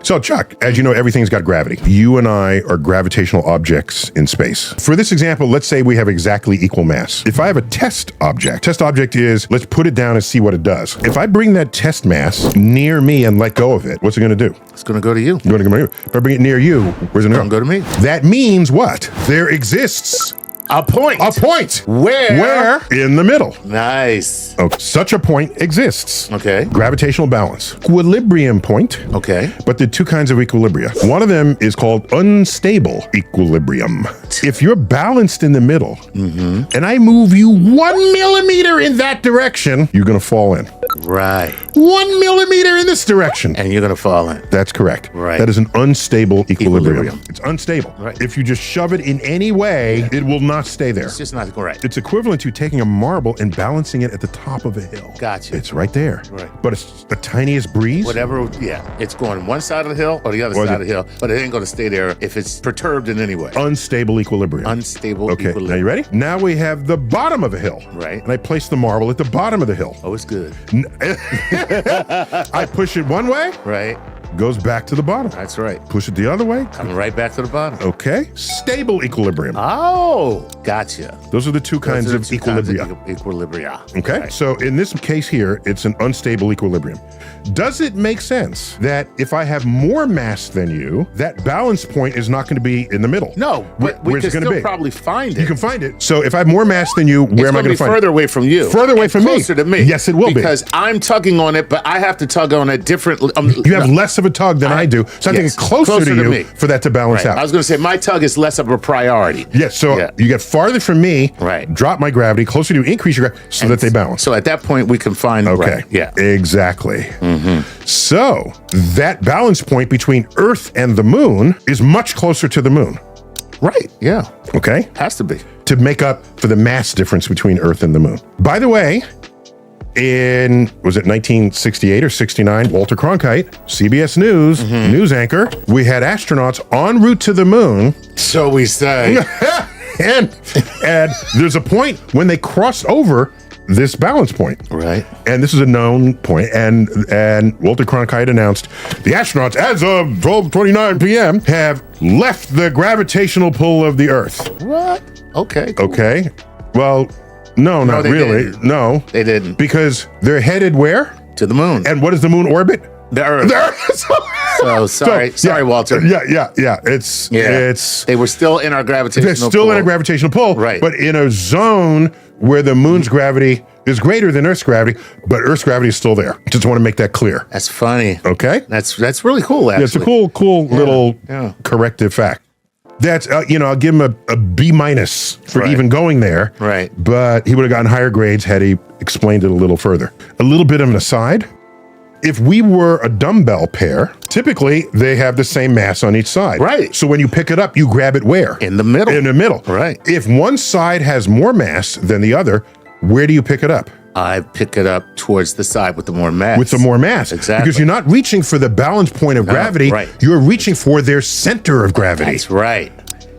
So Chuck, as you know, everything's got gravity. You and I are gravitational objects in space. For this example, let's say we have exactly equal mass. If I have a test object is, let's put it down and see what it does. If I bring that test mass near me and let go of it, what's it gonna do? It's gonna go to you. It's gonna go to you. If I bring it near you, where's it gonna go to me? That means what? There exists a point. A point. Where? In the middle. Nice. Okay. Such a point exists. Okay. Gravitational balance. Equilibrium point. Okay. But there are two kinds of equilibria. One of them is called unstable equilibrium. If you're balanced in the middle and I move you 1 millimeter in that direction, you're gonna fall in. Right. 1 millimeter in this direction. And you're gonna fall in. That's correct. Right. That is an unstable equilibrium. It's unstable. Right. If you just shove it in any way, it will not stay there. It's just not correct. It's equivalent to taking a marble and balancing it at the top of a hill. Gotcha. It's right there. Right. But it's the tiniest breeze. Whatever, yeah. It's going one side of the hill or the other side of the hill, but it ain't gonna stay there if it's perturbed in any way. Unstable equilibrium. Unstable equilibrium. Now you ready? Now we have the bottom of a hill. Right. And I place the marble at the bottom of the hill. Oh, it's good. I push it one way. Right. Goes back to the bottom. That's right. Push it the other way. Coming right back to the bottom. Okay. Stable equilibrium. Oh, gotcha. Those are the two kinds of equilibria. Equilibria. Okay. Right. So in this case here, it's an unstable equilibrium. Does it make sense that if I have more mass than you, that balance point is not going to be in the middle? No, but we Where's can it gonna still be? probably find it. You can find it. So if I have more mass than you, where am I going to find further it? away from you. Further away from me. Closer to me. Yes, it will be. Because I'm tugging on it, but I have to tug on it differently. You have less of a tug than I do, so I'm getting closer to you me. for that to balance out. I was going to say my tug is less of a priority. Yes, so you get farther from me, Right. drop my gravity, closer to you, increase your gravity, so that they balance. So at that point, we can find, Okay, right, yeah. exactly. So that balance point between Earth and the moon is much closer to the moon. Right, yeah. Okay? Has to be. To make up for the mass difference between Earth and the moon. By the way, in, was it 1968 or 69, Walter Cronkite, CBS News, news anchor, we had astronauts en route to the moon. So we say. and there's a point when they crossed over this balance point. Right. And this is a known point. And Walter Cronkite announced, the astronauts, as of 12:29 p.m., have left the gravitational pull of the Earth. What? Okay. Cool. Okay. Well, no, not really. Didn't. No. They didn't. Because they're headed where? To the moon. And what does the moon orbit? The Earth. The Earth. So sorry, Walter. Yeah. It's they were still in our gravitational they're still pull. in a gravitational pull, Right. but in a zone where the moon's gravity is greater than Earth's gravity, but Earth's gravity is still there. Just want to make that clear. That's funny. Okay? That's really cool, actually. Yeah, it's a cool little corrective fact. That's, I'll give him a B- for even going there. Right. But he would have gotten higher grades had he explained it a little further. A little bit of an aside. If we were a dumbbell pair, typically they have the same mass on each side. Right. So when you pick it up, you grab it where? In the middle. In the middle. Right. If one side has more mass than the other, where do you pick it up? I pick it up towards the side with the more mass. With the more mass. Exactly. Because you're not reaching for the balance point of gravity. Right. You're reaching for their center of gravity. That's right.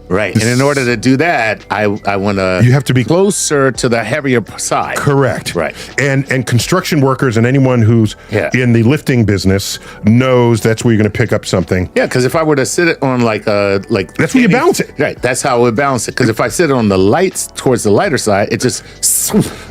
Right. And in order to do that, I want to You have to be closer to the heavier side. Correct. Right. And construction workers and anyone who's in the lifting business knows that's where you're going to pick up something. Yeah, because if I were to sit it on like that's where you balance it. Right. That's how I would balance it. Because if I sit it on the lights towards the lighter side, it just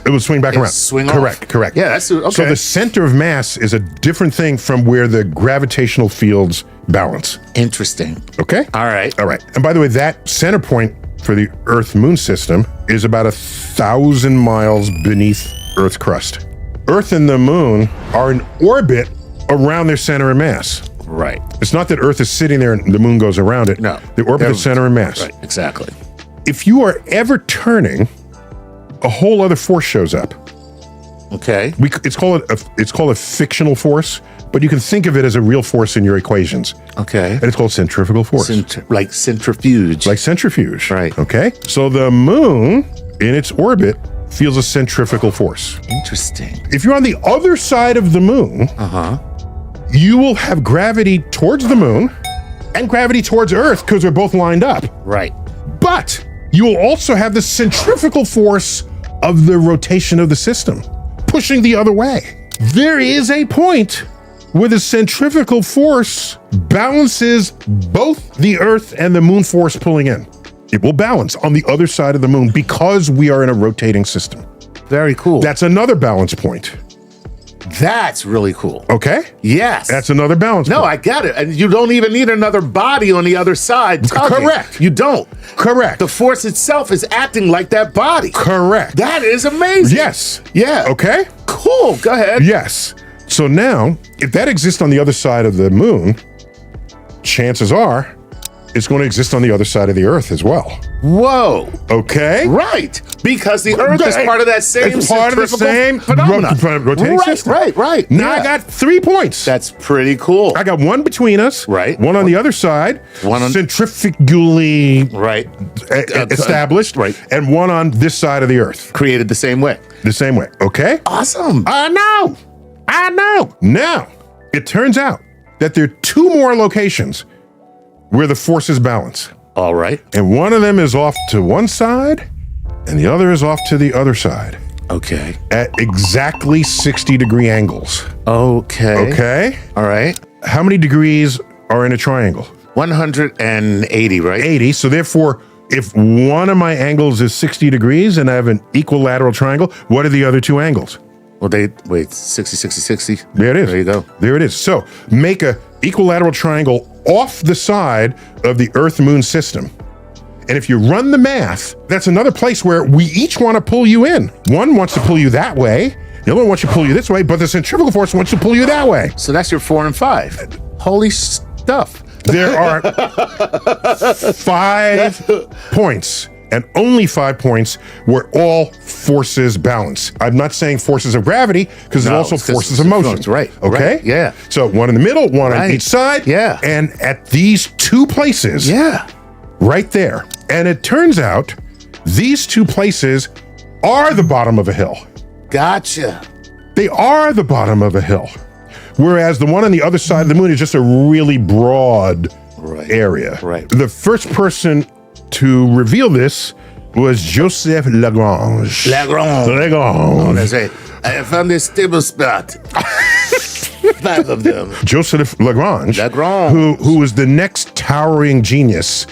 it will swing back around. Swing correct. off. Correct. Yeah, that's okay. So the center of mass is a different thing from where the gravitational fields balance. Interesting. Okay. All right. And by the way, that center point for the Earth-Moon system is about 1,000 miles beneath Earth's crust. Earth and the Moon are in orbit around their center of mass. Right. It's not that Earth is sitting there and the Moon goes around it. No. They orbit the center of mass. Right. Exactly. If you are ever turning, a whole other force shows up. Okay. It's called a fictional force, but you can think of it as a real force in your equations. Okay. And it's called centrifugal force. Like centrifuge. Like centrifuge. Right. Okay. So the moon in its orbit feels a centrifugal force. Interesting. If you're on the other side of the moon, you will have gravity towards the moon and gravity towards Earth because they're both lined up. Right. But you will also have the centrifugal force of the rotation of the system, pushing the other way. There is a point where the centrifugal force balances both the Earth and the moon force pulling in. It will balance on the other side of the moon because we are in a rotating system. Very cool. That's another balance point. That's really cool. Okay? Yes. That's another balance No, point. I get it. And you don't even need another body on the other side tugging. Correct. You don't. Correct. The force itself is acting like that body. Correct. That is amazing. Yes. Yeah. Okay? Cool. Go ahead. Yes. So now, if that exists on the other side of the moon, chances are it's going to exist on the other side of the Earth as well. Whoa. Okay? Right. Because the Earth is part of that same It's part of the same phenomenon. rotating system. Right. Now Yeah. I got 3 points. That's pretty cool. I got one between us. Right. One on the other side. One on- centrifugally Right. established. Right. And one on this side of the Earth. Created the same way. The same way. Okay? Awesome. I know. Now, it turns out that there are 2 more locations where the forces balance. All right. And one of them is off to one side and the other is off to the other side Okay. at exactly 60-degree angles. Okay. Okay? All right. How many degrees are in a triangle? 180, right? 80. So therefore, if one of my angles is 60 degrees and I have an equilateral triangle, what are the other 2 angles? Well, wait, 60, 60, 60. There it is. There you go. There it is. So make a equilateral triangle off the side of the Earth-Moon system. And if you run the math, that's another place where we each want to pull you in. One wants to pull you that way, the other one wants to pull you this way, but the centrifugal force wants to pull you that way. So that's your 4 and 5. Holy stuff. There are 5 points, and only 5 points where all forces balance. I'm not saying forces of gravity, because there's No, also it's forces of motion. right, Okay? right, yeah. So one in the middle, one on Right. each side. Yeah. And at these 2 places, Yeah. right there. And it turns out these 2 places are the bottom of a hill. Gotcha. They are the bottom of a hill. Whereas the one on the other side of the moon is just a really broad area. Right. The first person to reveal this was Joseph Lagrange. Oh, that's right. I found a stable spot. 5 of them. Joseph Lagrange, Lagrange. who was the next towering genius,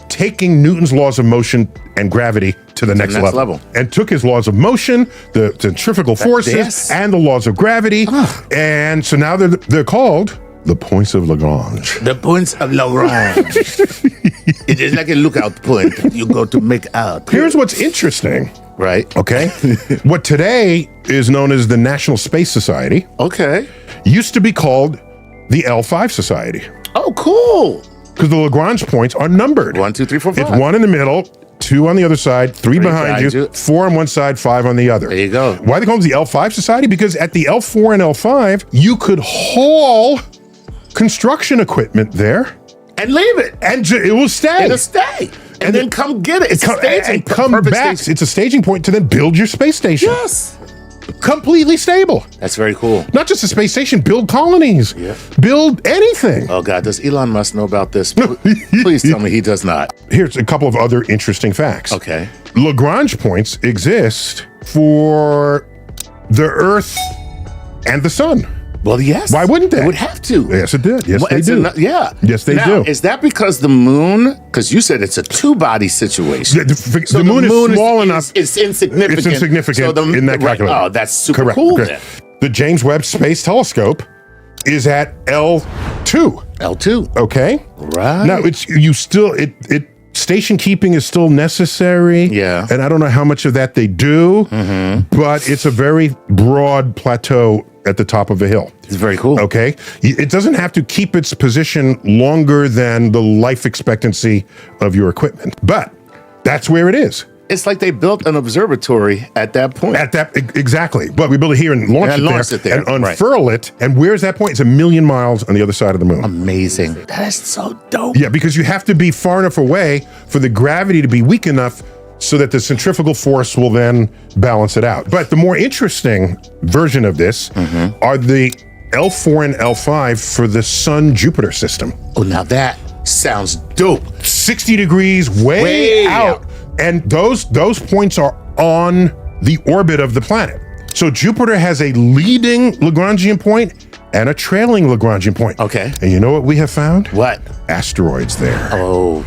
taking Newton's laws of motion and gravity to the next level. And took his laws of motion, the centrifugal forces, yes. and the laws of gravity. And so now they're called the points of Lagrange. The points of Lagrange. It is like a lookout point you go to make out. Here's what's interesting, Right. okay? What today is known as the National Space Society Okay. used to be called the L5 Society, Oh, cool. because the Lagrange points are numbered. 1, 2, 3, 4, 5. It's 1 in the middle, 2 on the other side, 3 behind you, 4 on one side, 5 on the other. There you go. Why they call them the L5 Society? Because at the L4 and L5, you could haul construction equipment there, And leave it. and it will stay. It'll stay. And then come get it. It's a staging and come perfect back. station. It's a staging point to then build your space station. Yes. Completely stable. That's very cool. Not just a space station, build colonies, Yeah. build anything. Oh, God. Does Elon Musk know about this? Please tell me he does not. Here's a couple of other interesting facts. Okay. Lagrange points exist for the Earth and the Sun. Well, yes. Why wouldn't they? It would have to. Yes, it did. Yes, Well, they it's do. yeah. Yes, they now, do. Is that because the moon, because you said it's a 2-body situation. The moon is small enough. It's insignificant. It's insignificant in that calculation. Oh, that's super Correct. cool Correct. then. The James Webb Space Telescope is at L2. L2. Okay. Right. Now station keeping is still necessary. Yeah. And I don't know how much of that they do, but it's a very broad plateau at the top of a hill. It's very cool. Okay. It doesn't have to keep its position longer than the life expectancy of your equipment, but that's where it is. It's like they built an observatory at that point. Exactly. But we build it here and launch it there and right. unfurl it. And where's that point? It's 1,000,000 miles on the other side of the moon. Amazing. That is so dope. Yeah, because you have to be far enough away for the gravity to be weak enough so that the centrifugal force will then balance it out. But the more interesting version of this are the L4 and L5 for the Sun-Jupiter system. Oh, now that sounds dope. 60 degrees way out. And those points are on the orbit of the planet. So Jupiter has a leading Lagrangian point and a trailing Lagrangian point. Okay. And you know what we have found? What? Asteroids there. Oh.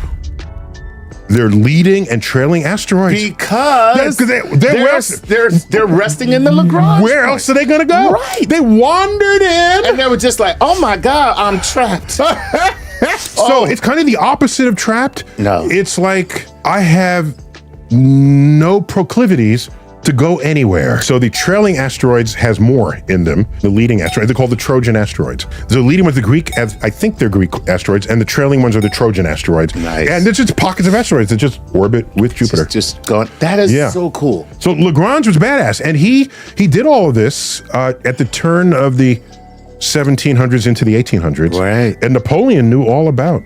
They're leading and trailing asteroids. Because they're resting in the Lagrange. Where else are they going to go? Right. They wandered in. And they were just like, oh my God, I'm trapped. So it's kind of the opposite of trapped. No. It's like I have no proclivities to go anywhere. So the trailing asteroids has more in them. The leading asteroids, they're called the Trojan asteroids. The leading ones, the Greek, I think they're Greek asteroids, and the trailing ones are the Trojan asteroids. Nice. And there's just pockets of asteroids that just orbit with Jupiter. Just going, that is so cool. So Lagrange was badass, and he did all of this at the turn of the 1700s into the 1800s. Right. And Napoleon knew all about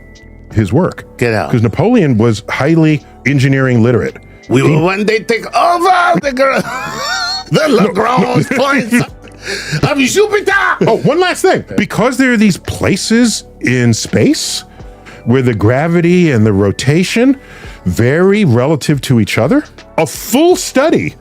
his work. Get out. Because Napoleon was highly engineering literate. We will one day take over the Lagrange Points of Jupiter. Oh, one last thing. Because there are these places in space where the gravity and the rotation vary relative to each other, a full study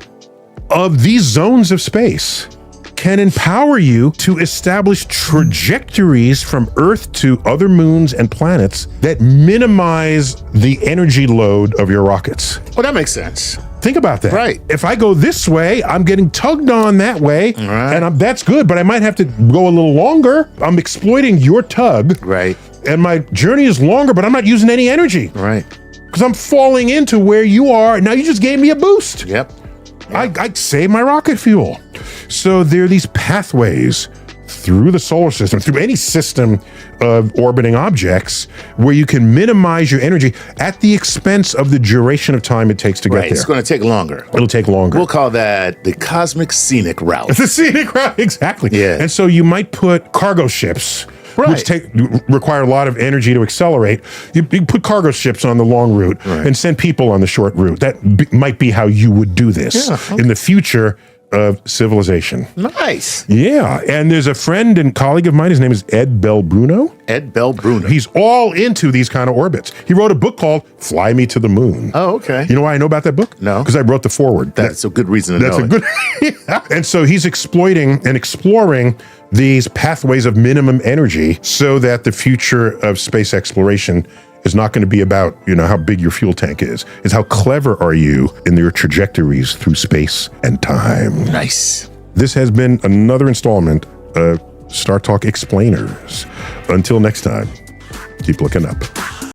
of these zones of space can empower you to establish trajectories from Earth to other moons and planets that minimize the energy load of your rockets. Well, that makes sense. Think about that. Right. If I go this way, I'm getting tugged on that way, Right. and that's good, but I might have to go a little longer. I'm exploiting your tug, Right. and my journey is longer, but I'm not using any energy Right. because I'm falling into where you are. Now you just gave me a boost. Yep. I save my rocket fuel. So there are these pathways through the solar system, through any system of orbiting objects, where you can minimize your energy at the expense of the duration of time it takes to get Right. there. It's going to take longer. It'll take longer. We'll call that the cosmic scenic route. The scenic route, exactly. Yeah. And so you might put cargo ships, Right. which require a lot of energy to accelerate. You put cargo ships on the long route and send people on the short route. That might be how you would do this in the future of civilization. Nice. Yeah. And there's a friend and colleague of mine. His name is Ed Belbruno. Ed Belbruno. He's all into these kind of orbits. He wrote a book called Fly Me to the Moon. Oh, okay. You know why I know about that book? No. Because I wrote the foreword. That's a good reason to That's know a good. And so he's exploiting and exploring these pathways of minimum energy so that the future of space exploration is not going to be about, how big your fuel tank is. It's how clever are you in your trajectories through space and time. Nice. This has been another installment of Star Talk Explainers. Until next time, keep looking up.